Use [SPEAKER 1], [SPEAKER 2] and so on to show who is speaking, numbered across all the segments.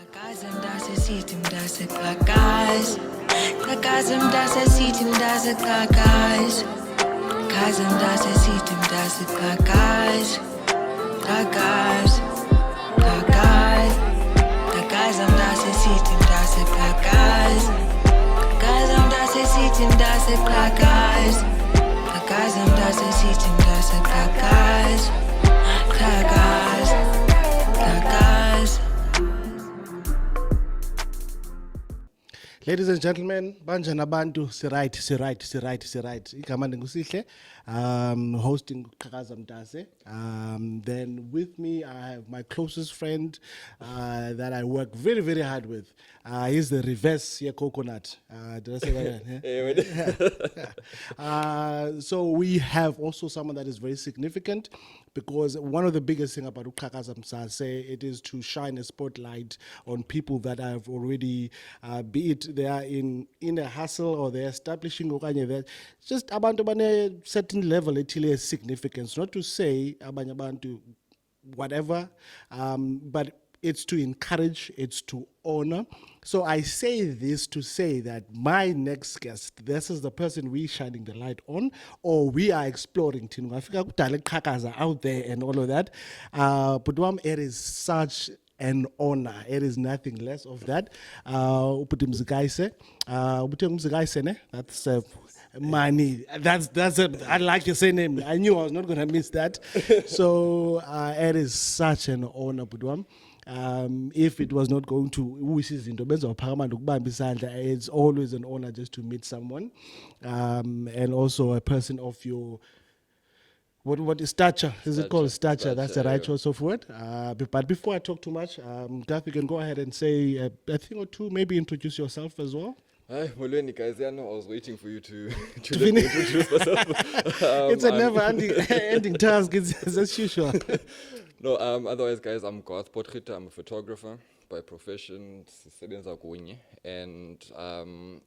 [SPEAKER 1] Qhakaza Mntase sithi Mntase Qhakaza. Qhakaza Mntase sithi Mntase Qhakaza. Qhakaza Mntase sithi Mntase Qhakaza. Qhakaza, Qhakaza. Qhakaza Mntase sithi Mntase Qhakaza. Qhakaza Mntase sithi Mntase Qhakaza. Qhakaza Mntase sithi Mntase Qhakaza. Qhakaza, Qhakaza.
[SPEAKER 2] Ladies and gentlemen, banjani abantu, right. Igama ndingusihle, hosting Qhakaza Mntase. Then with me, I have my closest friend that I work very, very hard with. He's the reverse coconut. Did I say that? So we have also someone that is very significant, because one of the biggest thing about Qhakaza Mntase, it is to shine a spotlight on people that have already, be it they are in a hustle or they're establishing okanye they're just abantu bane certain level ethile significance. Not to say abanye abantu whatever, but it's to encourage, it's to honor. So I say this to say that my next guest, this is the person we shining the light on, or we are exploring Qhakaza out there and all of that. But it is such an honor. It is nothing less of that. That's money. That's it. I like your surname. I knew I was not gonna miss that. So it is such an honor, Budwam. If it was not going to, it's always an honor just to meet someone, and also a person of your what is stature? Is it called stature? That's the right choice of word. But before I talk too much, Gav, you can go ahead and say a thing or two. Maybe introduce yourself as well.
[SPEAKER 3] Hi, Molweni guys. Yeah, no, I was waiting for you to let me introduce myself.
[SPEAKER 2] It's a never-ending task. It's as usual.
[SPEAKER 3] No, otherwise, guys, I'm Garth Potgieter. I'm a photographer by profession. And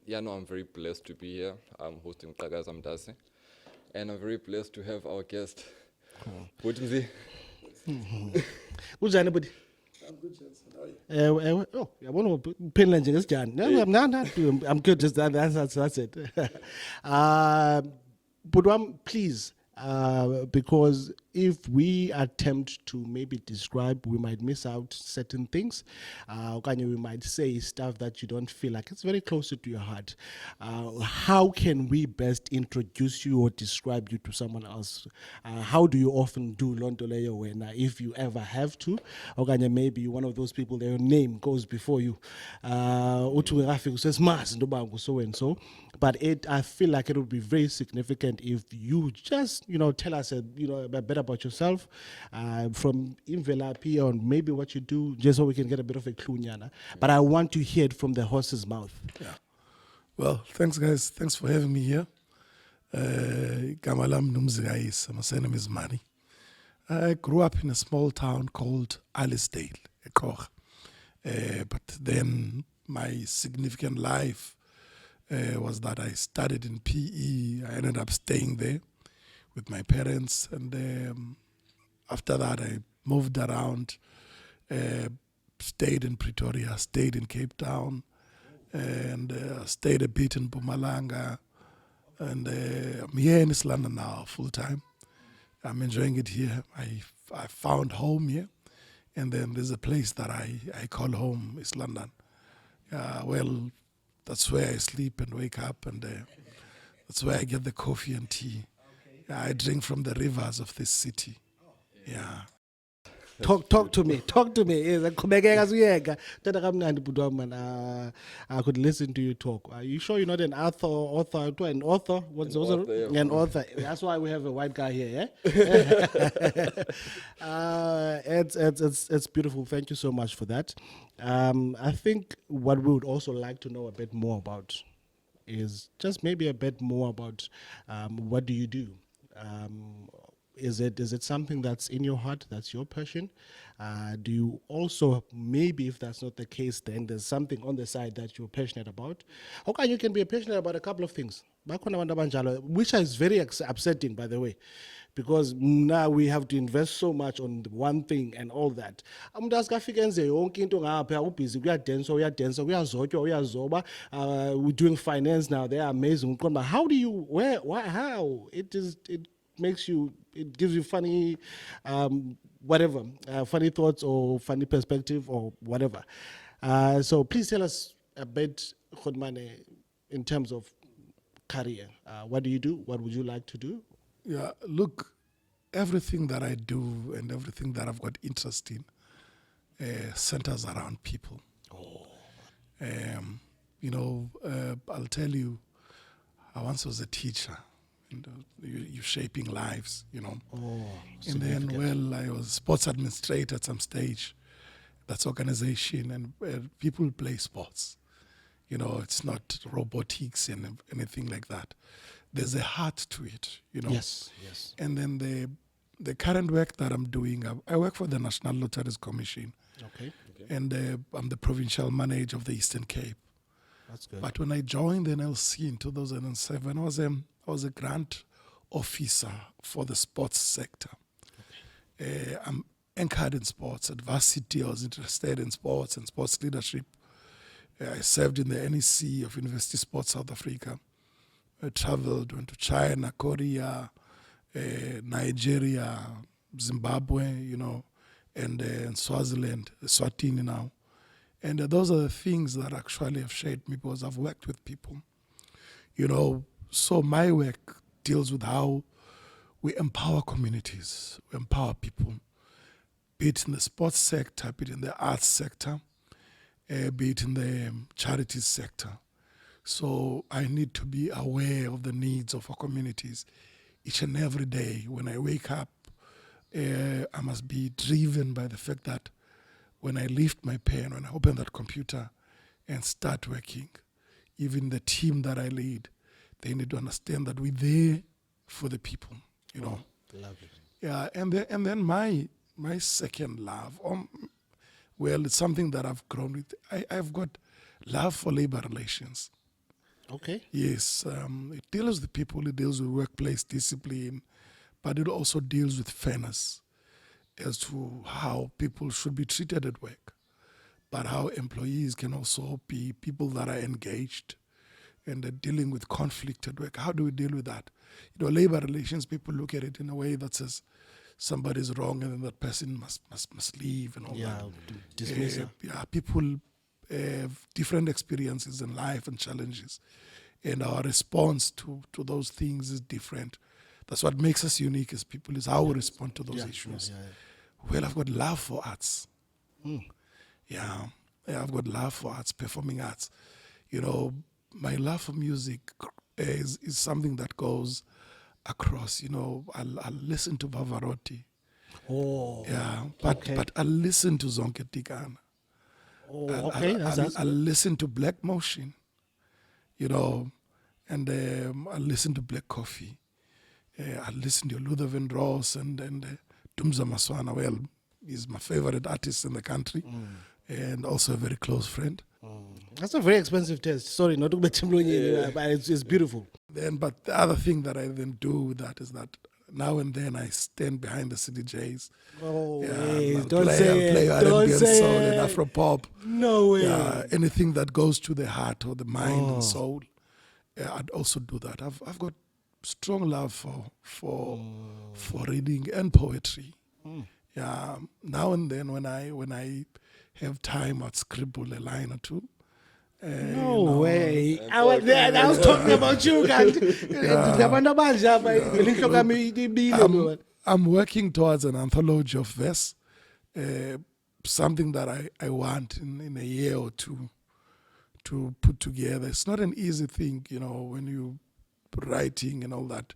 [SPEAKER 3] yeah, no, I'm very blessed to be here. I'm hosting Qhakaza Mntase. And I'm very blessed to have our guest. Budimzi.
[SPEAKER 2] Kunjani budi?
[SPEAKER 4] I'm good, Jensen. How are you?
[SPEAKER 2] Oh, yabona uphendula nje ngesijani. No, I'm good. Just that's it. Budwam, please, because if we attempt to maybe describe, we might miss out certain things. We might say stuff that you don't feel like it's very close to your heart. How can we best introduce you or describe you to someone else? How do you often do Lontoleyo when, if you ever have to? Maybe you're one of those people that your name goes before you. Says Mas so and so. But I feel like it would be very significant if you just, tell us a bit about yourself, from Imvelapi or maybe what you do, just so we can get a bit of a clue. But I want to hear it from the horse's mouth.
[SPEAKER 4] Yeah. Well, thanks, guys. Thanks for having me here. Gamalam Numzigais, my name is Mani. I grew up in a small town called Alisdale, Qhakaza. But then my significant life was that I studied in PE. I ended up staying there with my parents, and after that I moved around, stayed in Pretoria, stayed in Cape Town, and stayed a bit in Mpumalanga, and I'm here in East London now full time. I'm enjoying it here. I found home here, and then there's a place that I call home, East London. Well, that's where I sleep and wake up, and that's where I get the coffee and tea. I drink from the rivers of this city. Yeah.
[SPEAKER 2] Talk to me. I could listen to you talk. Are you sure you're not an author? An author? What's also an author? That's why we have a white guy here. Yeah? It's beautiful. Thank you so much for that. I think what we would also like to know a bit more about is just maybe a bit more about what do you do? Is it something that's in your heart, that's your passion? Do you also, maybe if that's not the case, then there's something on the side that you're passionate about? Okay, you can be passionate about a couple of things. Bakhona abantu abanjalo, which is very upsetting, by the way, because now we have to invest so much on one thing and all that. Umuntu asikafika enze yonke into ngapha ubusy kuyadansa kuyazotywa uyazoba. We're doing finance now, they're amazing. But how do you, where, why, how? It makes you, it gives you funny, whatever, funny thoughts or funny perspective or whatever. So please tell us a bit, Khodmane, in terms of career. What do you do? What would you like to do?
[SPEAKER 4] Yeah, look, everything that I do and everything that I've got interest in centers around people. I'll tell you, I once was a teacher. And, you're shaping lives, and then, I was sports administrator at some stage. That's organization, and people play sports. It's not robotics and anything like that. There's a heart to it,
[SPEAKER 2] Yes.
[SPEAKER 4] And then the current work that I'm doing, I work for the National Lotteries Commission.
[SPEAKER 2] Okay.
[SPEAKER 4] And I'm the provincial manager of the Eastern Cape.
[SPEAKER 2] That's good.
[SPEAKER 4] But when I joined the NLC in 2007, I was a grant officer for the sports sector. I'm anchored in sports. At varsity, I was interested in sports and sports leadership. I served in the NEC of University Sports South Africa. I traveled, went to China, Korea, Nigeria, Zimbabwe, and Swaziland, Swatini now. And those are the things that actually have shaped me because I've worked with people. So my work deals with how we empower communities, we empower people, be it in the sports sector, be it in the arts sector, be it in the charities sector. So I need to be aware of the needs of our communities each and every day. When I wake up, I must be driven by the fact that when I lift my pen, when I open that computer and start working, even the team that I lead, they need to understand that we're there for the people,
[SPEAKER 2] Lovely.
[SPEAKER 4] Yeah, and then my second love, it's something that I've grown with. I've got love for labor relations.
[SPEAKER 2] Okay.
[SPEAKER 4] Yes, it deals with people, it deals with workplace discipline, but it also deals with fairness as to how people should be treated at work, but how employees can also be people that are engaged and dealing with conflict at work. How do we deal with that? Labor relations, people look at it in a way that says somebody's wrong and then that person must leave and all that.
[SPEAKER 2] Dismiss her.
[SPEAKER 4] People have different experiences in life and challenges, and our response to those things is different. That's what makes us unique as people, is how we respond to those issues. Well, I've got love for arts. Yeah, I've got love for arts, performing arts. My love for music is something that goes across. I'll listen to Pavarotti.
[SPEAKER 2] Oh.
[SPEAKER 4] Yeah, but I listen to Zonke Tikana.
[SPEAKER 2] Oh, okay.
[SPEAKER 4] I listen to Black Motion, and I listen to Black Coffee. I listen to Luther Vandross and Tumza Maswana. Well, he's my favorite artist in the country and also a very close friend.
[SPEAKER 2] That's a very expensive taste. Sorry, not to be but it's beautiful.
[SPEAKER 4] But the other thing that I then do with that is that now and then I stand behind the CDJs.
[SPEAKER 2] Oh,
[SPEAKER 4] I'll
[SPEAKER 2] don't
[SPEAKER 4] play,
[SPEAKER 2] say it.
[SPEAKER 4] R&B
[SPEAKER 2] Don't
[SPEAKER 4] and
[SPEAKER 2] say
[SPEAKER 4] soul
[SPEAKER 2] it.
[SPEAKER 4] and Afropop.
[SPEAKER 2] No way.
[SPEAKER 4] Anything that goes to the heart or the mind and soul, I'd also do that. I've got strong love for reading and poetry. Yeah, now and then when I have time, I'd scribble a line or two.
[SPEAKER 2] No way. I was talking about you,
[SPEAKER 4] I'm working towards an anthology of verse, something that I want in a year or two to put together. It's not an easy thing, when you writing and all that.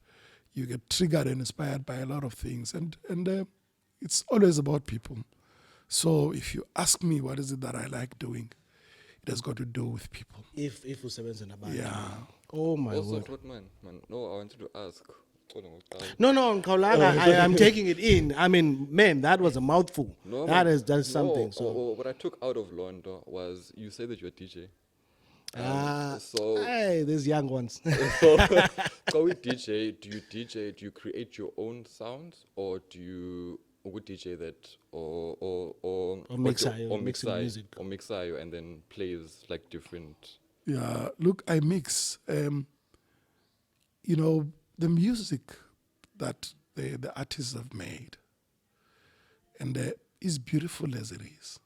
[SPEAKER 4] You get triggered and inspired by a lot of things, and it's always about people. So if you ask me what is it that I like doing, it has got to do with people.
[SPEAKER 2] If usebenza nabantu.
[SPEAKER 4] Yeah.
[SPEAKER 2] Oh my
[SPEAKER 3] Also,
[SPEAKER 2] word.
[SPEAKER 3] what man, no, I wanted to ask,
[SPEAKER 2] No, Kaulanga, I'm taking it in. I mean, man, that was a mouthful.
[SPEAKER 3] No,
[SPEAKER 2] That
[SPEAKER 3] man.
[SPEAKER 2] is that's something.
[SPEAKER 3] No,
[SPEAKER 2] So,
[SPEAKER 3] what I took out of Londo was you said that you're a DJ.
[SPEAKER 2] ah,
[SPEAKER 3] So,
[SPEAKER 2] hey, these young ones.
[SPEAKER 3] so, so with DJ, do you create your own sounds, or do you would DJ that,
[SPEAKER 2] Or mixing music.
[SPEAKER 3] or mixayo, and then plays like different?
[SPEAKER 4] Yeah, look, I mix. You know, the music that the artists have made, and is beautiful as it is.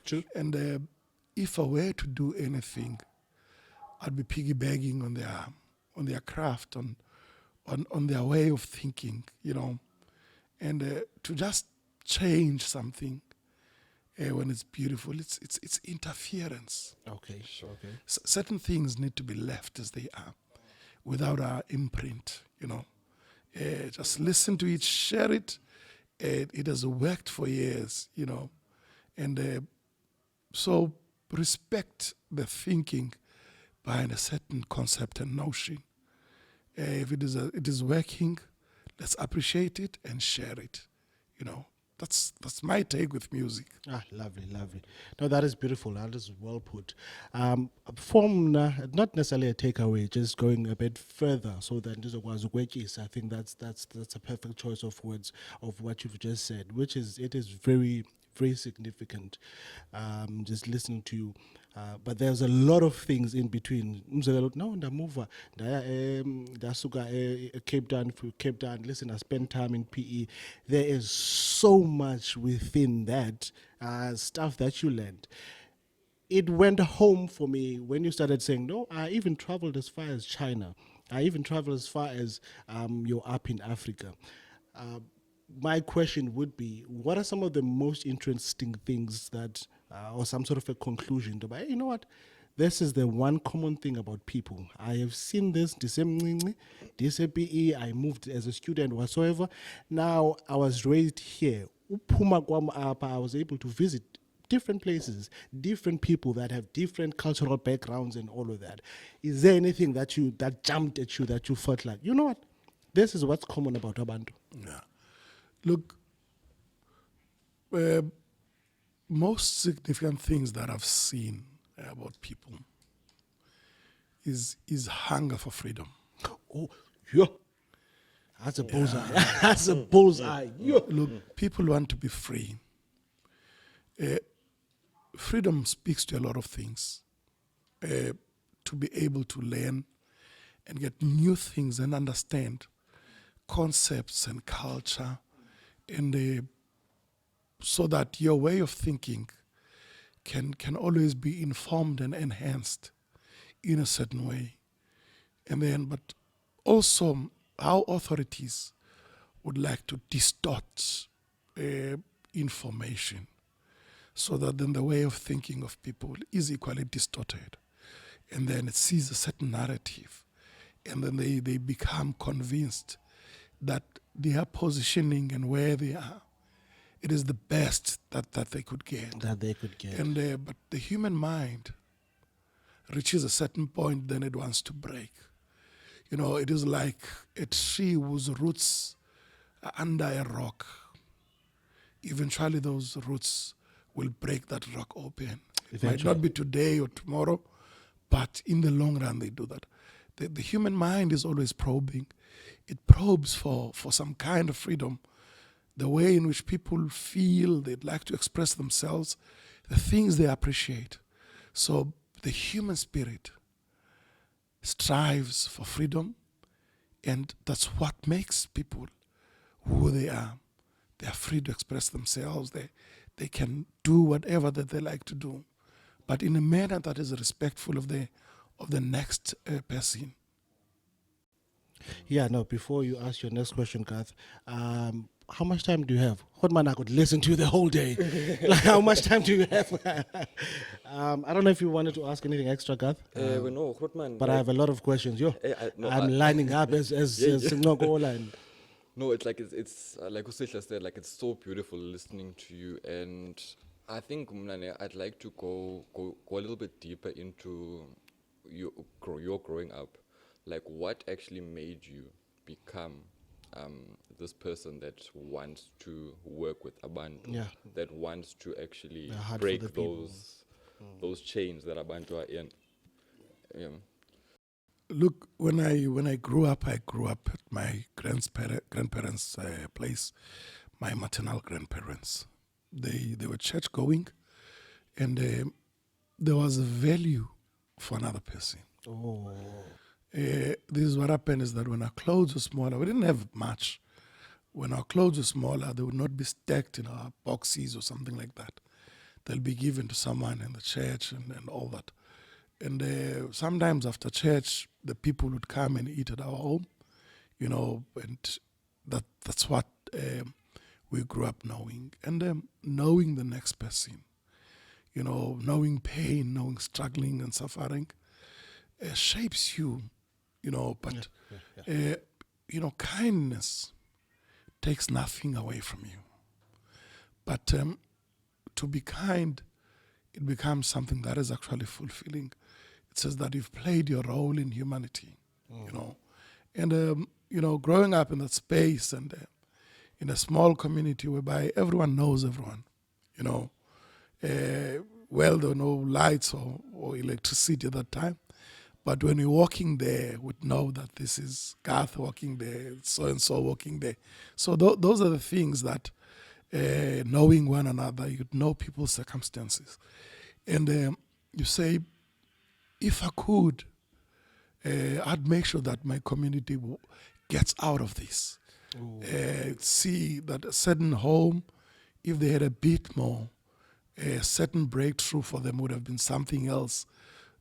[SPEAKER 2] True.
[SPEAKER 4] And if I were to do anything, I'd be piggybacking on their craft, on their way of thinking, you know, and to just change something when it's beautiful, it's interference.
[SPEAKER 2] Okay, sure. Okay.
[SPEAKER 4] Certain things need to be left as they are, without our imprint, you know. Just listen to it, share it. It has worked for years, you know, and so respect the thinking behind a certain concept and notion. If it is working, let's appreciate it and share it. You know, that's my take with music.
[SPEAKER 2] Ah, lovely, lovely. No, that is beautiful. That is well put. From not necessarily a takeaway, just going a bit further, so that I think that's a perfect choice of words of what you've just said, which is it is very very significant. Just listening to you. But there's a lot of things in between. No, ndamuva ndasuka Cape Town. Listen, I spent time in PE. There is so much within that stuff that you learned. It went home for me when you started saying, no, I even traveled as far as China. I even traveled as far as you're up in Africa. My question would be, what are some of the most interesting things that, or some sort of a conclusion to, hey, you know what, this is the one common thing about people. I have seen this, I moved as a student whatsoever. Now I was raised here. I was able to visit different places, different people that have different cultural backgrounds and all of that. Is there anything that jumped at you that you felt like, you know what, this is what's common about Abantu?
[SPEAKER 4] Yeah. Look, most significant things that I've seen about people is hunger for freedom.
[SPEAKER 2] Oh, yeah. That's a bullseye. That's a bullseye. Yeah.
[SPEAKER 4] Look, people want to be free. Freedom speaks to a lot of things. To be able to learn and get new things and understand concepts and culture, and so that your way of thinking can always be informed and enhanced in a certain way. And then, but also how authorities would like to distort information, so that then the way of thinking of people is equally distorted. And then it sees a certain narrative, and then they become convinced that their positioning and where they are, it is the best that they could get.
[SPEAKER 2] That they could get.
[SPEAKER 4] And but the human mind reaches a certain point, then it wants to break. You know, it is like a tree whose roots are under a rock. Eventually those roots will break that rock open. It might not be today or tomorrow, but in the long run they do that. The human mind is always probing. It probes for some kind of freedom, the way in which people feel, they'd like to express themselves, the things they appreciate. So the human spirit strives for freedom, and that's what makes people who they are. They are free to express themselves. They can do whatever that they like to do, but in a manner that is respectful of the next person.
[SPEAKER 2] Yeah, no, before you ask your next question, Kath, how much time do you have? What man I could listen to the whole day? Like, how much time do you have? I don't know if you wanted to ask anything extra, Kath.
[SPEAKER 3] No, Grootman,
[SPEAKER 2] But I have a lot of questions. Yo, I'm lining up as line.
[SPEAKER 3] No, it's like it's like Usihla said, like it's so beautiful listening to you, and I think Mnane, I'd like to go a little bit deeper into your growing up, like what actually made you become this person that wants to work with Abantu,
[SPEAKER 2] Yeah.
[SPEAKER 3] that wants to actually
[SPEAKER 2] They're hard for
[SPEAKER 3] break
[SPEAKER 2] the people.
[SPEAKER 3] those chains that Abantu are in. Yeah.
[SPEAKER 4] Look, when I grew up at my grandparents' place, my maternal grandparents. They were church going, and there was a value for another person.
[SPEAKER 2] Oh.
[SPEAKER 4] This is what happened is that when our clothes were smaller, we didn't have much. When our clothes were smaller, they would not be stacked in our boxes or something like that. They'll be given to someone in the church and all that. And sometimes after church, the people would come and eat at our home, and that's what we grew up knowing. And knowing the next person, knowing pain, knowing struggling and suffering, shapes you, but, kindness takes nothing away from you. But to be kind, it becomes something that is actually fulfilling. It says that you've played your role in humanity, And, growing up in that space and in a small community whereby everyone knows everyone, well, there were no lights or electricity at that time. But when you're walking there, would know that this is Garth walking there, so-and-so walking there. So those are the things that, knowing one another, you'd know people's circumstances. And you say, if I could, I'd make sure that my community gets out of this. See that a certain home, if they had a bit more, a certain breakthrough for them would have been something else.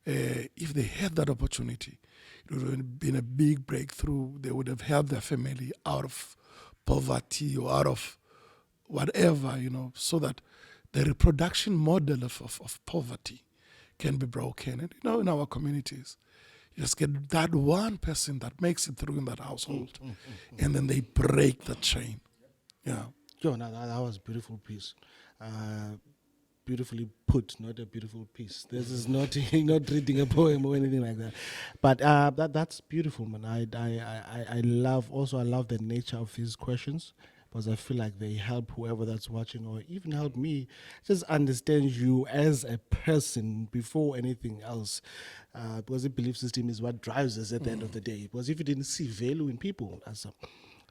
[SPEAKER 4] If they had that opportunity, it would have been a big breakthrough. They would have helped their family out of poverty or out of whatever, so that the reproduction model of poverty can be broken. And, in our communities, you just get that one person that makes it through in that household, and then they break the chain. Yeah.
[SPEAKER 2] Yo, no, that was a beautiful piece. Beautifully put, not a beautiful piece. This is not not reading a poem or anything like that. But that's beautiful, man. I love the nature of these questions, because I feel like they help whoever that's watching, or even help me just understand you as a person before anything else. Because the belief system is what drives us at the end of the day. Because if you didn't see value in people, as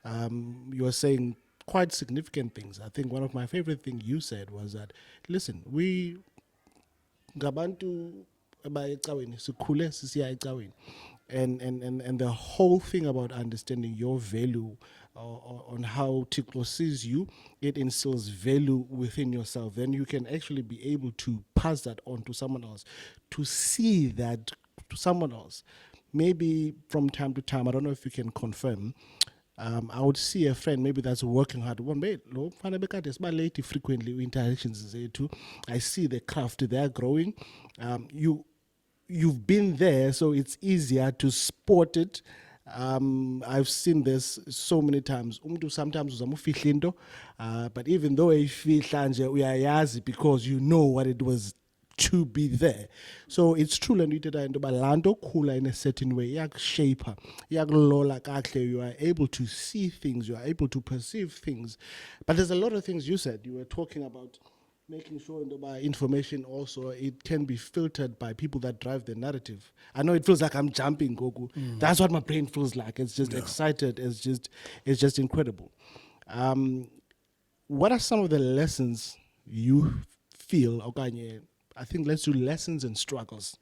[SPEAKER 2] you were saying quite significant things. I think one of my favorite things you said was that, listen, we ngabantu abayecaweni sikhule sisiya ecaweni, and the whole thing about understanding your value on how Tiklo sees you, it instills value within yourself. Then you can actually be able to pass that on to someone else, to see that to someone else. Maybe from time to time, I don't know if you can confirm, I would see a friend maybe that's working hard. One bit, no, late frequently interactions too. I see the craft they're growing. You've been there, so it's easier to spot it. I've seen this so many times. Sometimes uzamufihla into, but even though uyayifihla nje uyayazi because you know what it was to be there. So it's true le nto ithetha into yoba laa nto khula in a certain way iyakushaper, iyakulola kakuhle. You are able to see things, you are able to perceive things. But there's a lot of things you said. You were talking about making sure about information also, it can be filtered by people that drive the narrative. I know it feels like I'm jumping, Goku. That's what my brain feels like. It's just excited. It's just incredible. What are some of the lessons you feel, Okanye, I think let's do lessons and struggles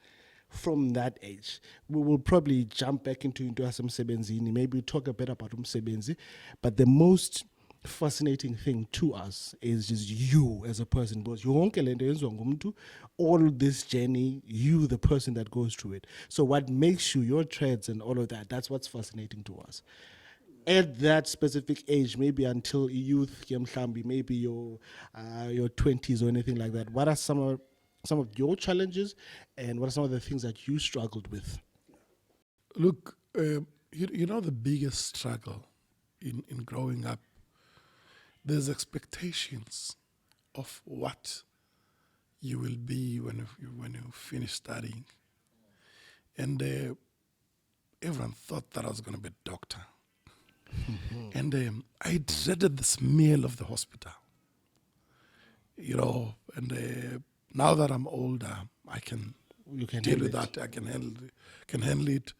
[SPEAKER 2] from that age. We will probably jump back into umsebenzi, maybe talk a bit about umsebenzi, but the most fascinating thing to us is just you as a person, because yonke le nto yenziwa ngumuntu, all this journey, you the person that goes through it. So what makes you, your traits and all of that, that's what's fascinating to us. At that specific age, maybe until youth, maybe your 20s or anything like that, what are some of your challenges, and what are some of the things that you struggled with?
[SPEAKER 4] Look, the biggest struggle in growing up, there's expectations of what you will be when you finish studying. And everyone thought that I was going to be a doctor. And I dreaded the smell of the hospital. You know, and now that I'm older, I can
[SPEAKER 2] You can
[SPEAKER 4] deal
[SPEAKER 2] handle
[SPEAKER 4] with
[SPEAKER 2] it.
[SPEAKER 4] that. I can handle it.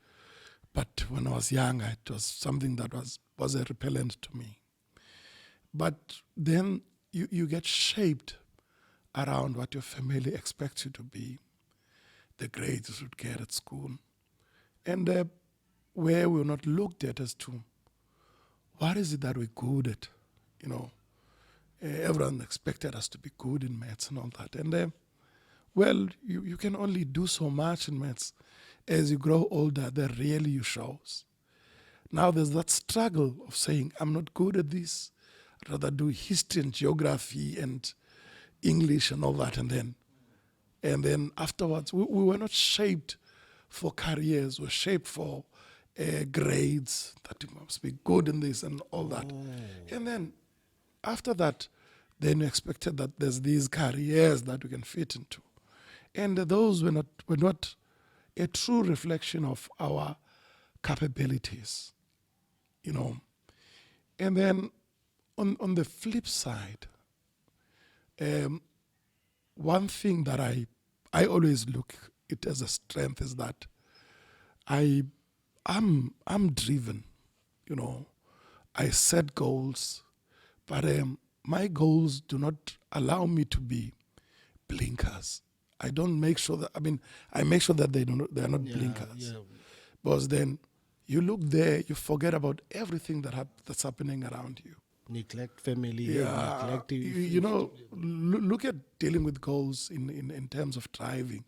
[SPEAKER 4] But when I was younger, it was something that was a repellent to me. But then you get shaped around what your family expects you to be, the grades you should get at school, and where we're not looked at as to what is it that we're good at. You know, everyone expected us to be good in maths and all that. And well, you can only do so much in maths. As you grow older, that really you shows. Now there's that struggle of saying, I'm not good at this. I'd rather do history and geography and English and all that. And then afterwards, we were not shaped for careers. We're shaped for grades, that you must be good in this and all that. And then after that, then you expected that there's these careers that we can fit into. And those were not a true reflection of our capabilities, you know. And then on the flip side, one thing that I always look it as a strength is that I'm driven, you know. I set goals, but my goals do not allow me to be blinkers. I don't make sure that I make sure that they're not blinkers.
[SPEAKER 2] Yeah.
[SPEAKER 4] Because then you look there, you forget about everything that's happening around you.
[SPEAKER 2] Neglect family.
[SPEAKER 4] Yeah,
[SPEAKER 2] Neglect.
[SPEAKER 4] you know, look at dealing with goals in terms of driving.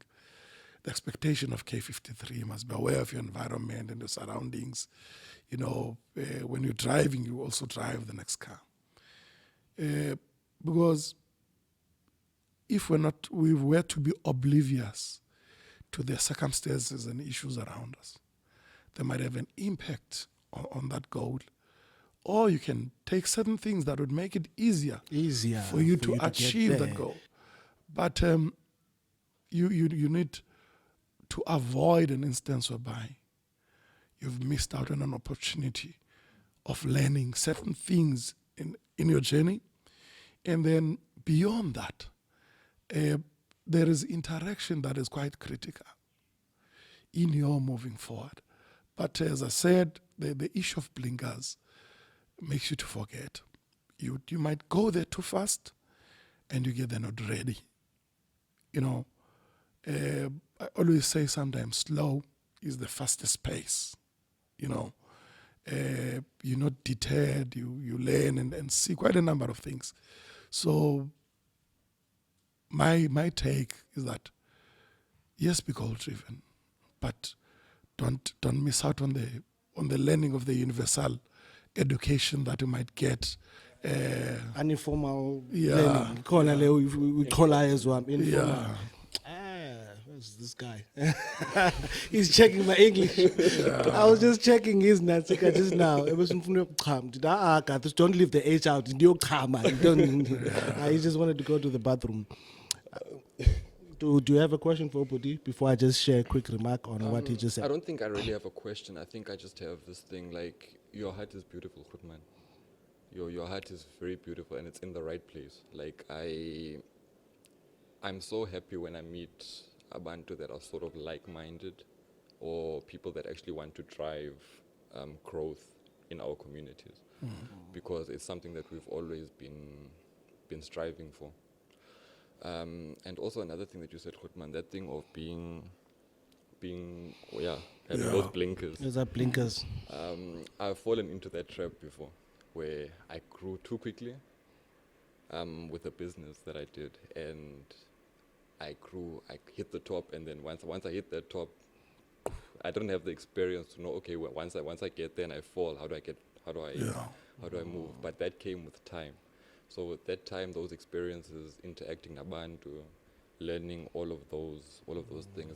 [SPEAKER 4] The expectation of K53 must be aware of your environment and the surroundings. You know, when you're driving, you also drive the next car. Because if we were to be oblivious to the circumstances and issues around us, they might have an impact on that goal. Or you can take certain things that would make it easier for you to
[SPEAKER 2] get
[SPEAKER 4] achieve that
[SPEAKER 2] there.
[SPEAKER 4] goal. But you need to avoid an instance whereby you've missed out on an opportunity of learning certain things in your journey. And then beyond that, there is interaction that is quite critical in your moving forward. But as I said, the issue of blinkers makes you to forget. You might go there too fast and you get there not ready. You know, I always say sometimes slow is the fastest pace. You know, you're not deterred, you learn and see quite a number of things. So my take is that yes, be goal driven, but don't miss out on the learning of the universal education that you might get.
[SPEAKER 2] Uninformal
[SPEAKER 4] Yeah.
[SPEAKER 2] learning. Khona leyo uyicholayo as well. Informal.
[SPEAKER 4] Yeah.
[SPEAKER 2] Where's this guy? He's checking my English. I was just checking his Natsika just now. It was don't leave the H out. He just wanted to go to the bathroom. Do you have a question for Opudi before I just share a quick remark on what he just said?
[SPEAKER 3] I don't think I really have a question. I think I just have this thing like, your heart is beautiful, Khutman. Your heart is very beautiful and it's in the right place. Like I'm so happy when I meet abantu that are sort of like-minded, or people that actually want to drive growth in our communities, because it's something that we've always been striving for. And also another thing that you said, Khutman, that thing of having those blinkers.
[SPEAKER 2] Those are blinkers.
[SPEAKER 3] I've fallen into that trap before, where I grew too quickly with a business that I did, and I hit the top, and then once I hit that top, I don't have the experience to know, okay, well, once I get there and I fall, how do I move? But that came with time. So with that time, those experiences, interacting nabantu, learning all of those things,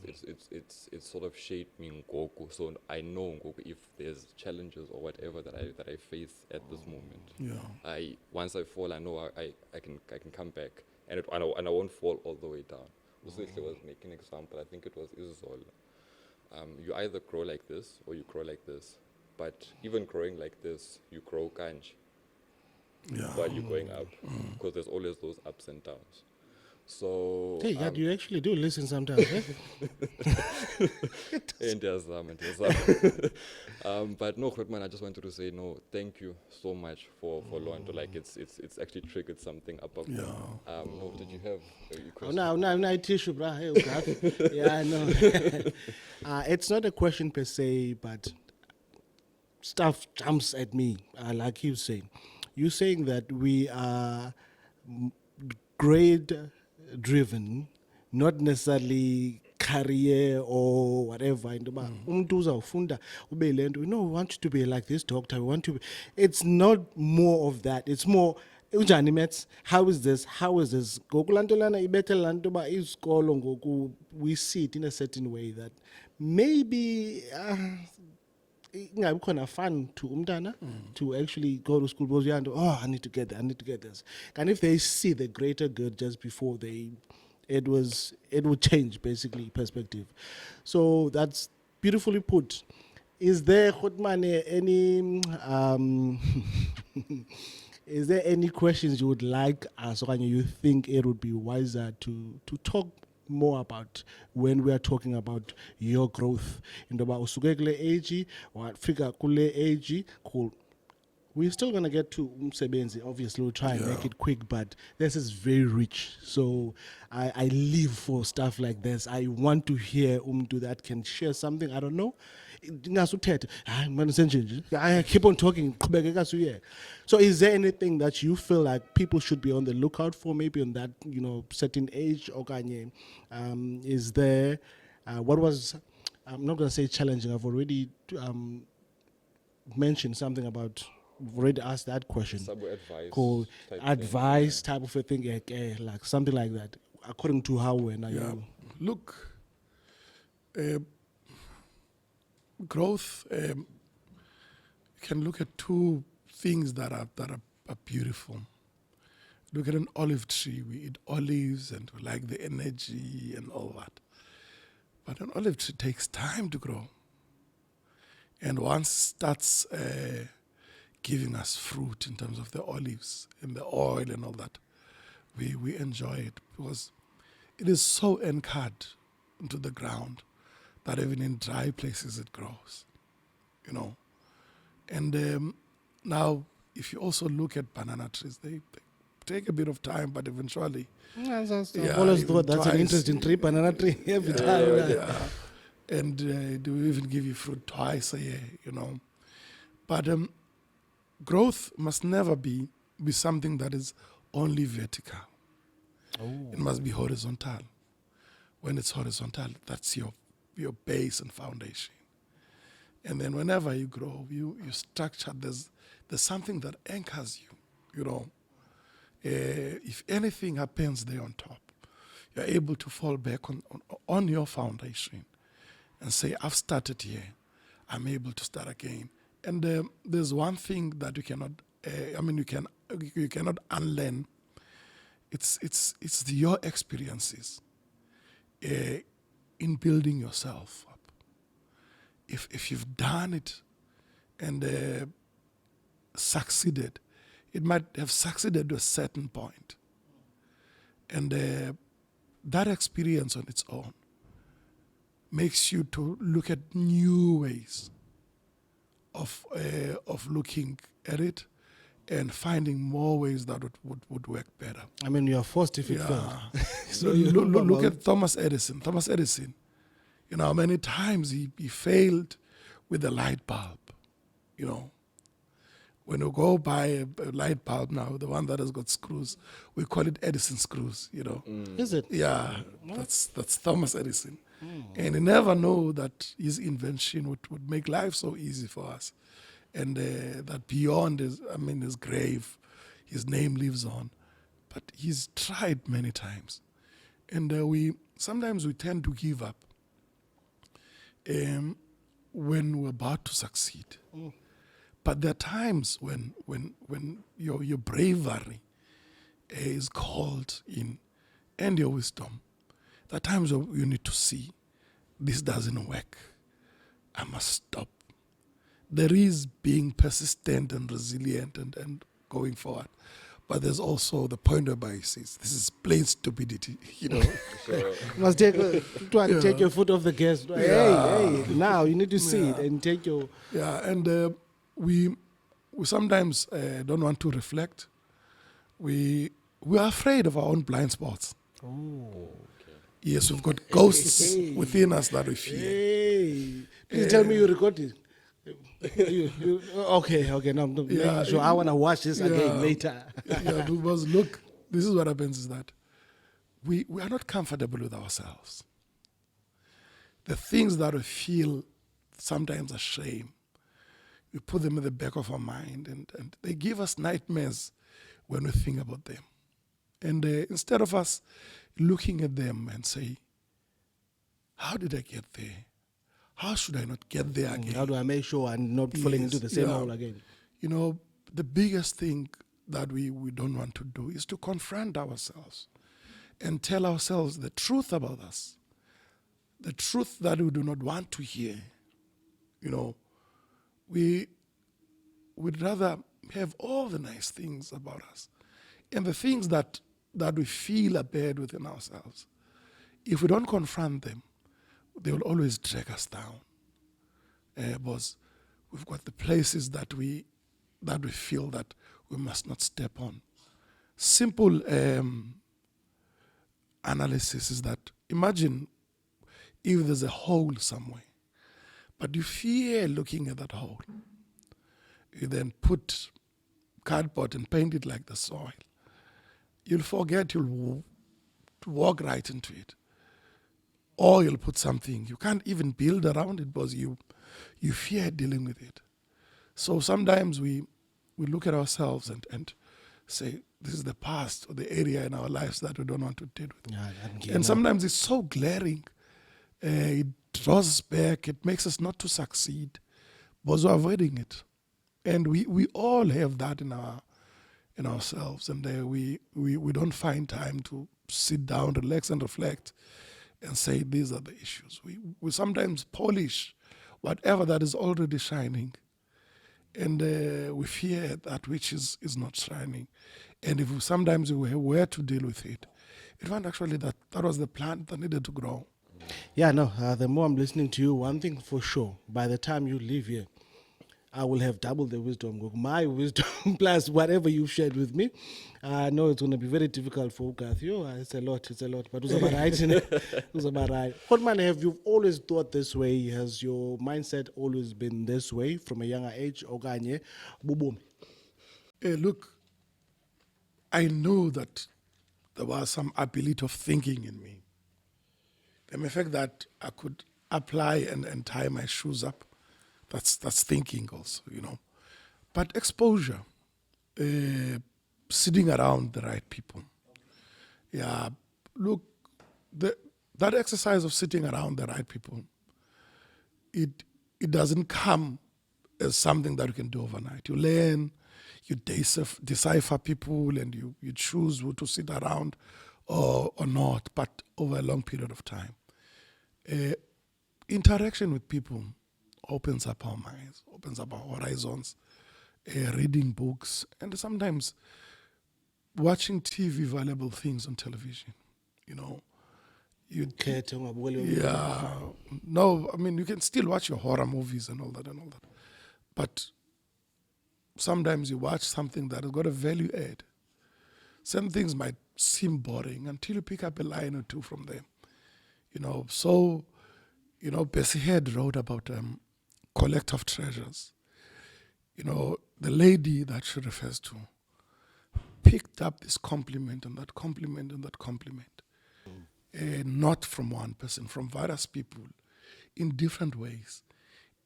[SPEAKER 3] it's sort of shaped me ngoku. So I know ngoku if there's challenges or whatever that I face at this moment.
[SPEAKER 4] Yeah.
[SPEAKER 3] Once I fall, I know I can come back, and I won't fall all the way down. Usihle was making an example. I think it was Izol. You either grow like this or you grow like this, but even growing like this, you grow kanj
[SPEAKER 4] Yeah.
[SPEAKER 3] while you're going up, because there's always those ups and downs. So
[SPEAKER 2] Hey, God, you actually do listen sometimes, eh?
[SPEAKER 3] Ndiyazama. But no, Grootman, I just wanted to say no, thank you so much for Lonto. Like it's actually triggered something up.
[SPEAKER 4] Yeah.
[SPEAKER 3] No, did you have a
[SPEAKER 2] Oh,
[SPEAKER 3] question?
[SPEAKER 2] no, tissue, bro. Hey, okay. Yeah, I know. It's not a question per se, but stuff jumps at me, like you saying. You're saying that we are grade driven, not necessarily career or whatever. Into ba umuntu uzawufunda ube le nto, no, we want you to be like this doctor, we want to be. It's not more of that. It's more unjani maths, how is this, ngoku laa nto lana ibethe laa nto uba izikolo ngoku we see it in a certain way that maybe ingabi khona fun to umntana to actually go to school because I need to get this. And if they see the greater good just before it would change basically perspective. So that's beautifully put. Is there, Khotmane, any is there any questions you would like us, or you think it would be wiser to talk more about when we are talking about your growth? Indoba usuke kule age, wafika kule age, cool. We're still going to get to umsebenzi. Obviously, we'll try and make it quick, but this is very rich. So I live for stuff like this. I want to hear umdu that can share something. I don't know. I keep on talking. So is there anything that you feel like people should be on the lookout for, maybe on that, certain age? Or is there, what was, I'm not going to say challenging. I've already mentioned something about, we've already asked that question.
[SPEAKER 3] Advice.
[SPEAKER 2] Called
[SPEAKER 3] type
[SPEAKER 2] advice type of a thing, like something like that, according to how when
[SPEAKER 4] Yeah. Look, growth, you can look at two things that are beautiful. Look at an olive tree. We eat olives and we like the energy and all that. But an olive tree takes time to grow. And once it starts giving us fruit in terms of the olives and the oil and all that, we enjoy it because it is so anchored into the ground that even in dry places it grows, And now, if you also look at banana trees, they take a bit of time, but eventually...
[SPEAKER 2] I've always thought that's an interesting tree, banana tree, every time.
[SPEAKER 4] Yeah. And they will even give you fruit twice a year, But growth must never be something that is only vertical. It must be horizontal. When it's horizontal, that's your base and foundation. And then whenever you grow, you structure, there's something that anchors you, If anything happens there on top, you're able to fall back on your foundation and say, I've started here, I'm able to start again. And there's one thing that you cannot, you cannot unlearn. It's your experiences in building yourself up. If you've done it and succeeded, it might have succeeded to a certain point. And that experience on its own makes you to look at new ways of looking at it and finding more ways that would work better.
[SPEAKER 2] I mean, you are forced if it failed.
[SPEAKER 4] So look at Thomas Edison. Thomas Edison, how many times he failed with the light bulb, When you go buy a light bulb now, the one that has got screws, we call it Edison screws,
[SPEAKER 2] Is it?
[SPEAKER 4] Yeah, that's Thomas Edison. And he never knew that his invention would make life so easy for us. And that beyond his grave, his name lives on. But he's tried many times. And sometimes we tend to give up when we're about to succeed. But there are times when your bravery is called in and your wisdom. There are times you need to see this doesn't work. I must stop. there is being persistent and resilient and going forward. But there's also the point whereby he says, this is plain stupidity, you know.
[SPEAKER 3] Sure.
[SPEAKER 2] You must take your foot off the gas. Hey, now you need to see it and take your.
[SPEAKER 4] Yeah, and we sometimes don't want to reflect. We are afraid of our own blind spots. Yes, we've got ghosts within us that we fear.
[SPEAKER 2] Hey, please tell me you recorded. Okay, no, I'm making sure. I want to watch this again later.
[SPEAKER 4] Yeah, because look, this is what happens is that we are not comfortable with ourselves. The things that we feel sometimes are shame, we put them in the back of our mind, and they give us nightmares when we think about them. And instead of us looking at them and say, how did I get there? How should I not get there again?
[SPEAKER 2] How do I make sure I'm not falling into the same
[SPEAKER 4] yeah.
[SPEAKER 2] hole again?
[SPEAKER 4] You know, the biggest thing that we don't want to do is to confront ourselves and tell ourselves the truth about us, the truth that we do not want to hear. You know, we'd rather have all the nice things about us and the things that we feel are bad within ourselves. If we don't confront them, they will always drag us down. Because we've got the places that we feel that we must not step on. Simple analysis is that imagine if there's a hole somewhere, but you fear looking at that hole. You then put cardboard and paint it like the soil. You'll forget, you'll walk right into it. Or you'll put something, you can't even build around it because you fear dealing with it. So sometimes we look at ourselves and say, this is the past or the area in our lives that we don't want to deal with. And sometimes it's so glaring. It draws us back. It makes us not to succeed because we're avoiding it. And we all have that in ourselves. And we don't find time to sit down, relax and reflect and say, these are the issues. We sometimes polish whatever that is already shining. And we fear that which is not shining. And if sometimes we were to deal with it, it found actually that was the plant that needed to grow.
[SPEAKER 2] Yeah, no, the more I'm listening to you, one thing for sure, by the time you leave here, I will have double the wisdom. My wisdom plus whatever you've shared with me. I know it's going to be very difficult for Ugath. It's a lot. But it's about right. It's about right. What man have you always thought this way? Has your mindset always been this way from a younger age? Oganye, bubum.
[SPEAKER 4] Look, I knew that there was some ability of thinking in me. The mere fact that I could apply and tie my shoes up, that's thinking also, you know. But exposure, sitting around the right people. Yeah, look, that exercise of sitting around the right people, it doesn't come as something that you can do overnight. You learn, you decipher people, and you choose who to sit around or not, but over a long period of time. Interaction with people opens up our minds, opens up our horizons, reading books, and sometimes watching TV, valuable things on television, you know. Yeah, no, I mean, you can still watch your horror movies and all that. But sometimes you watch something that has got a value add. Some things might seem boring until you pick up a line or two from them. You know, so, you know, Bessie Head wrote about collect of treasures. You know, the lady that she refers to picked up this compliment and that compliment and that compliment. Not from one person, from various people in different ways.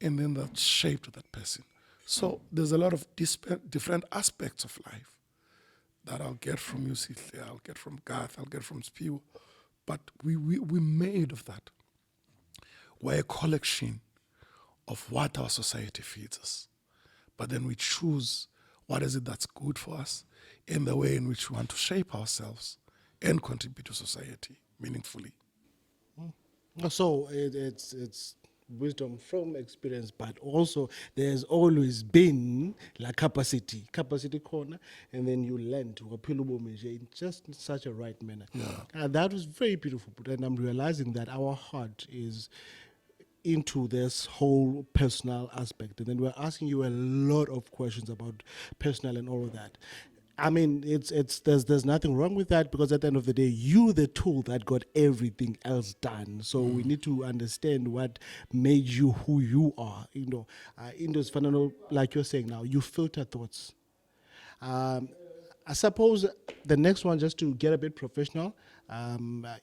[SPEAKER 4] And then that shaped that person. So there's a lot of different aspects of life that I'll get from you, Sihle, I'll get from Garth, I'll get from Spew. But we made of that. We're a collection of what our society feeds us. But then we choose what is it that's good for us in the way in which we want to shape ourselves and contribute to society meaningfully.
[SPEAKER 2] So it's wisdom from experience, but also there's always been like capacity corner, and then you learn to appeal in just such a right manner. And that was very beautiful. And I'm realizing that our heart is into this whole personal aspect, and then we're asking you a lot of questions about personal and all of that. I mean, it's there's nothing wrong with that, because at the end of the day, you the tool that got everything else done. So we need to understand what made you who you are. In those phenomenal, like you're saying now, you filter thoughts. Um, I suppose the next one, just to get a bit professional,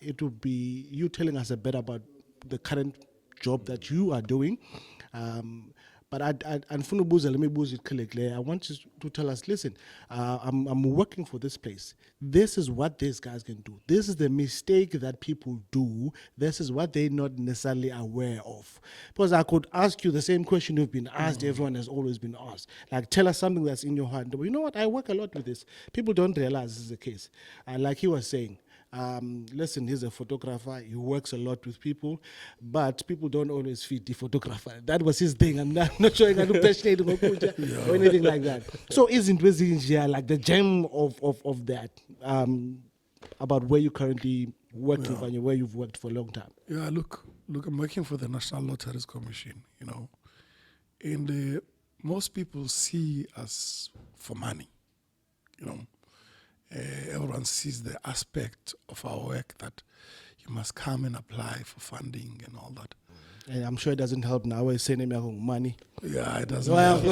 [SPEAKER 2] it would be you telling us a bit about the current job that you are doing. But let me booze it correctly. I want you to tell us, listen, I'm working for this place. This is what these guys can do. This is the mistake that people do. This is what they're not necessarily aware of. Because I could ask you the same question you've been asked, everyone has always been asked. Like, tell us something that's in your heart. You know what? I work a lot with this. People don't realize this is the case. Like he was saying, listen, he's a photographer. He works a lot with people, but people don't always feed the photographer. That was his thing. I'm not sure I'm passionate or anything like that. So isn't Wezinja like the gem of that, about where you currently working and where you've worked for a long time?
[SPEAKER 4] Yeah, look, I'm working for the National Lotteries Commission, and most people see us for money, everyone sees the aspect of our work that you must come and apply for funding and all that.
[SPEAKER 2] And I'm sure it doesn't help now. We're sending me money.
[SPEAKER 4] Yeah, it doesn't.
[SPEAKER 2] Well,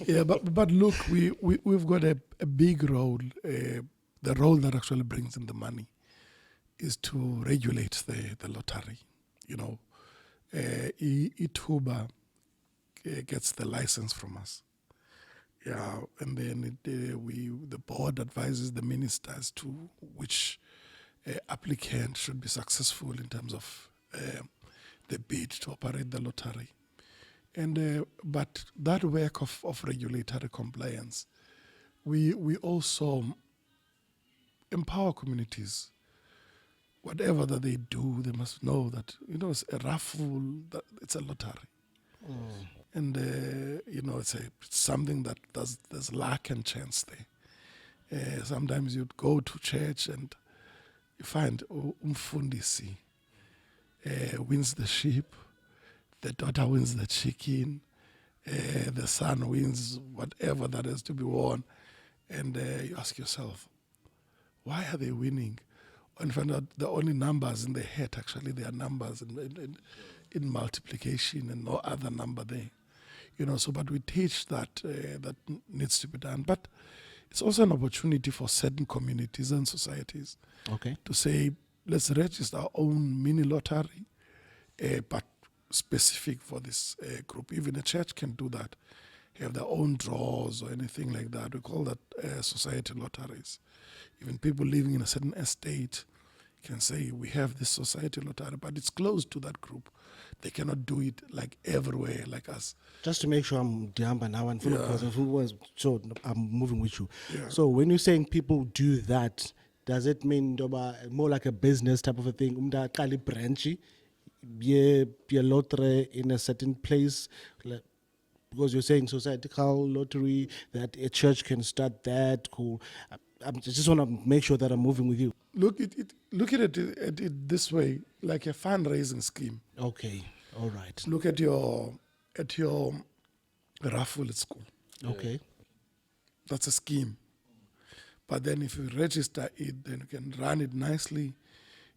[SPEAKER 4] Yeah, but look, we've got a big role. The role that actually brings in the money is to regulate the lottery. Ituba gets the license from us. Yeah, and then the board advises the ministers to which applicant should be successful in terms of the bid to operate the lottery. And but that work of regulatory compliance, we also empower communities. Whatever that they do, they must know that it's a raffle, that it's a lottery. And it's something that there's luck and chance there. Sometimes you'd go to church and you find umfundisi wins the sheep, the daughter wins the chicken, the son wins whatever that has to be won, and you ask yourself, why are they winning? And find out the only numbers in the head, actually, they are numbers in multiplication and no other number there. But we teach that that needs to be done. But it's also an opportunity for certain communities and societies to say, let's register our own mini lottery, but specific for this group. Even a church can do that, have their own draws or anything like that. We call that society lotteries. Even people living in a certain estate can say, we have this society lottery, but it's close to that group. They cannot do it like everywhere like us.
[SPEAKER 2] Just to make sure I'm Diamba now and so I'm moving with you.
[SPEAKER 4] Yeah.
[SPEAKER 2] So when you're saying people do that, does it mean more like a business type of a thing? Kali branchy, be lottery in a certain place, because you're saying societal lottery, that a church can start that. Cool. I just want to make sure that I'm moving with you.
[SPEAKER 4] Look at it this way, like a fundraising scheme.
[SPEAKER 2] Okay, all right.
[SPEAKER 4] Look at your raffle at school.
[SPEAKER 2] Okay.
[SPEAKER 4] That's a scheme. But then if you register it, then you can run it nicely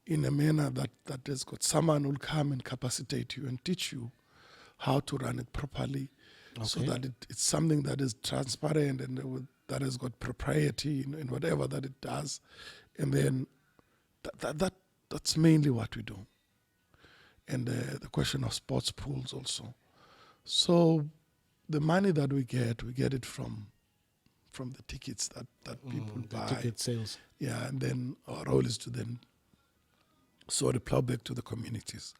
[SPEAKER 4] in a manner that has got someone who will come and capacitate you and teach you how to run it properly, so that it's something that is transparent and that has got propriety in whatever that it does. And then that's mainly what we do. And the question of sports pools also. So the money that we get it from the tickets that people buy.
[SPEAKER 2] Ticket sales.
[SPEAKER 4] Yeah, and then our role is to then sort of plow back to the communities.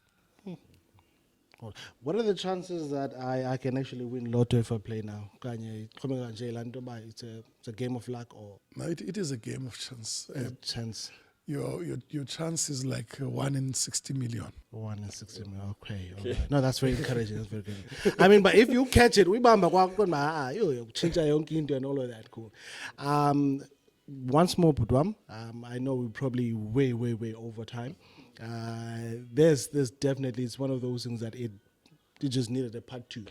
[SPEAKER 2] What are the chances that I can actually win lotto if I play now? It's a game of luck, or
[SPEAKER 4] No, it is a game of chance.
[SPEAKER 2] chance?
[SPEAKER 4] your chance is like 1 in 60 million.
[SPEAKER 2] 1 in 60 million. Okay. All right. No, that's very encouraging. That's very good. I mean, but if you catch it, we bamba chincha yonke into and all of that. Cool. Once more, Budwam. I know we're probably way over time. There's definitely, it's one of those things that it just needed a part 2.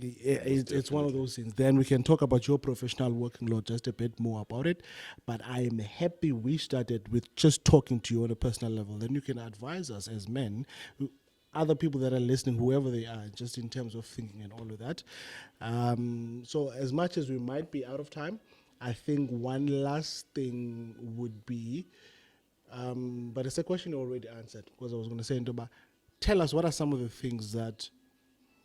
[SPEAKER 2] It's one of those things. Then we can talk about your professional working law just a bit more about it. But I am happy we started with just talking to you on a personal level. Then you can advise us as men, other people that are listening, whoever they are, just in terms of thinking and all of that. So as much as we might be out of time, I think one last thing would be, but it's a question you already answered, because I was going to say, Ndoba, tell us what are some of the things that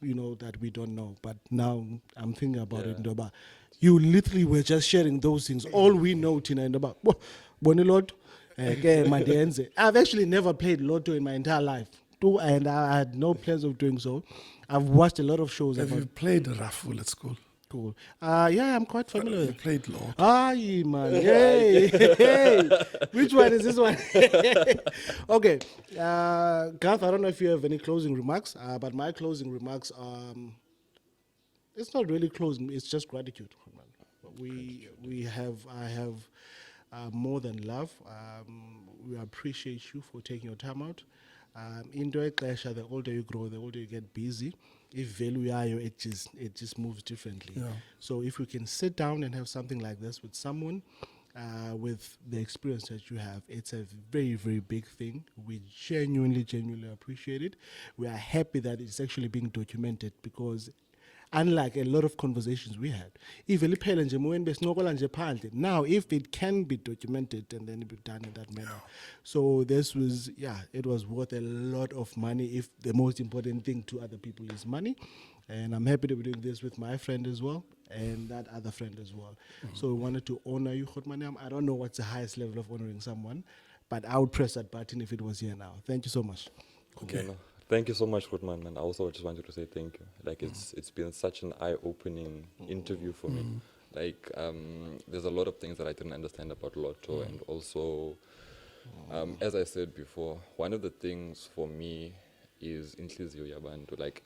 [SPEAKER 2] that we don't know, but now I'm thinking about it, Ndoba. You literally were just sharing those things. All we know, Tina, Ndoba, Boni Lotto, Mandienze. I've actually never played Lotto in my entire life, and I had no plans of doing so. I've watched a lot of shows.
[SPEAKER 4] Have you played Raffle at school?
[SPEAKER 2] Cool. Yeah, I'm quite familiar with
[SPEAKER 4] it. You played Lotto.
[SPEAKER 2] Aye, man. Hey. Which one is this one? Okay. Garth, I don't know if you have any closing remarks, but my closing remarks, it's not really closing, it's just gratitude. I have more than love. We appreciate you for taking your time out. The older you grow, the older you get busy. If value it just moves differently. Yeah. So if we can sit down and have something like this with someone with the experience that you have, it's a very big thing. We genuinely appreciate it. We are happy that it's actually being documented, because unlike a lot of conversations we had, now if it can be documented and then be done in that manner. So this was, it was worth a lot of money, if the most important thing to other people is money. And I'm happy to be doing this with my friend as well, and that other friend as well. So we wanted to honor you, Khotmanyam. I don't know what's the highest level of honoring someone, but I would press that button if it was here now. Thank you so much.
[SPEAKER 3] Okay. Thank you so much, Khotman, and I also just wanted to say thank you. Like, it's been such an eye-opening interview for me. Like, there's a lot of things that I didn't understand about Lotto, and also, as I said before, one of the things for me is inhliziyo yabantu. Like,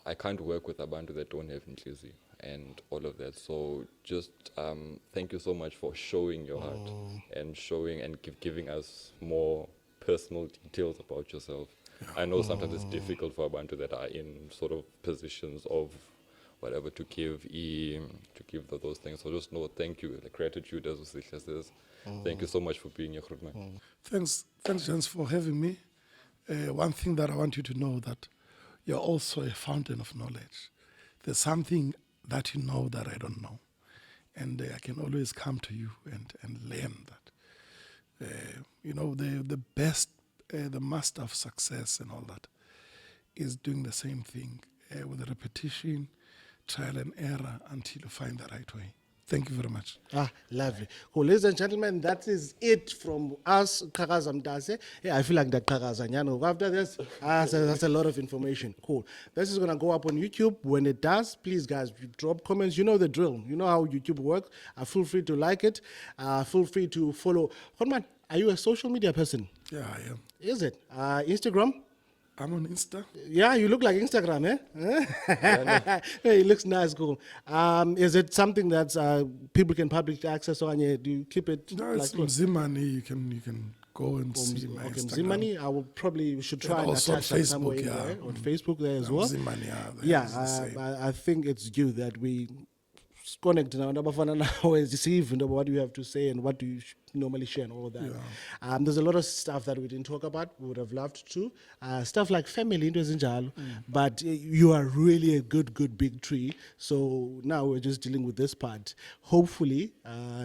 [SPEAKER 3] I can't work with abantu that don't have inhliziyo and all of that. So just thank you so much for showing your heart and showing and giving us more personal details about yourself. I know sometimes it's difficult for abantu that are in sort of positions of whatever to give those things. So just know, thank you, the gratitude, as Usihla says. Thank you so much for being here, Khotman.
[SPEAKER 4] Thanks, Jens, for having me. One thing that I want you to know, that you're also a fountain of knowledge. There's something that you know that I don't know, and I can always come to you and learn that. The best. The master of success and all that is doing the same thing with repetition, trial and error, until you find the right way. Thank you very much.
[SPEAKER 2] Lovely. Cool. Ladies and gentlemen, that is it from us, Qhakaza Mntase. I feel like that Qhakaza. After this, that's a lot of information. Cool. This is going to go up on YouTube. When it does, please, guys, drop comments. You know the drill. You know how YouTube works. Feel free to like it. Feel free to follow. Khotman, are you a social media person?
[SPEAKER 4] Yeah, I am.
[SPEAKER 2] Is it? Instagram?
[SPEAKER 4] I'm on Insta.
[SPEAKER 2] Yeah, you look like Instagram, eh? It looks nice, cool. Is it something that people can public access on? Do you keep it?
[SPEAKER 4] No, it's like Mzimani. You can go and see my
[SPEAKER 2] Instagram. Mzimani, we should try and
[SPEAKER 4] also
[SPEAKER 2] attach that somewhere in there. On Facebook there as well.
[SPEAKER 4] Mzimani,
[SPEAKER 2] I think it's you that we connect now. What do you have to say and what do you normally share and all that. There's a lot of stuff that we didn't talk about. We would have loved to. Stuff like family, but you are really a good big tree. So now we're just dealing with this part. Hopefully,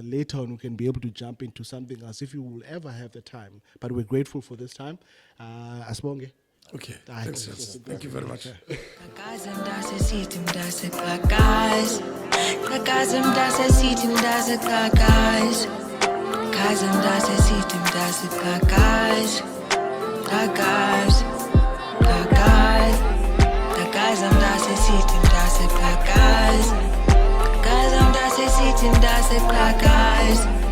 [SPEAKER 2] later on we can be able to jump into something else if you will ever have the time. But we're grateful for this time. Asbonge.
[SPEAKER 4] Okay, thanks, Jens. Thank you very much.
[SPEAKER 1] Qhakaza Mntase sithi Mntase Qhakaza. Qhakaza Mntase sithi Mntase Qhakaza. Qhakaza Mntase sithi Mntase Qhakaza. Qhakaza. Qhakaza Mntase sithi Mntase Qhakaza. Qhakaza Mntase sithi Mntase Qhakaza.